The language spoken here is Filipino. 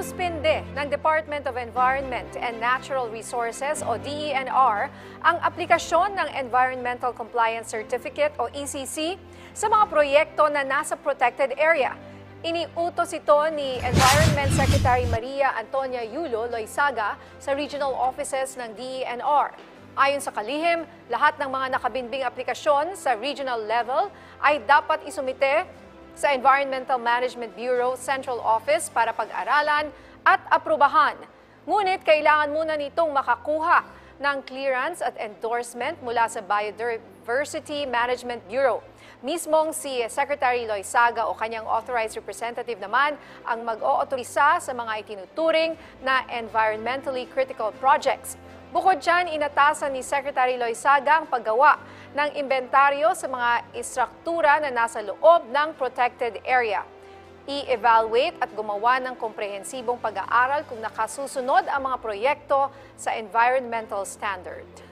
Sinuspinde ng Department of Environment and Natural Resources o DENR ang aplikasyon ng Environmental Compliance Certificate o ECC sa mga proyekto na nasa protected area. Iniutos ito ni Environment Secretary Maria Antonia Yulo Loizaga sa regional offices ng DENR. Ayon sa kalihim, lahat ng mga nakabinbing aplikasyon sa regional level ay dapat isumite sa Environmental Management Bureau Central Office para pag-aralan at aprubahan. Ngunit kailangan muna nitong makakuha ng clearance at endorsement mula sa Biodiversity Management Bureau. Mismong si Secretary Loizaga o kanyang authorized representative naman ang mag-ootorisa sa mga itinuturing na environmentally critical projects. Bukod dyan, inatasan ni Secretary Loizaga ang paggawa ng inventaryo sa mga istruktura na nasa loob ng protected area. I-evaluate at gumawa ng komprehensibong pag-aaral kung nakasusunod ang mga proyekto sa environmental standard.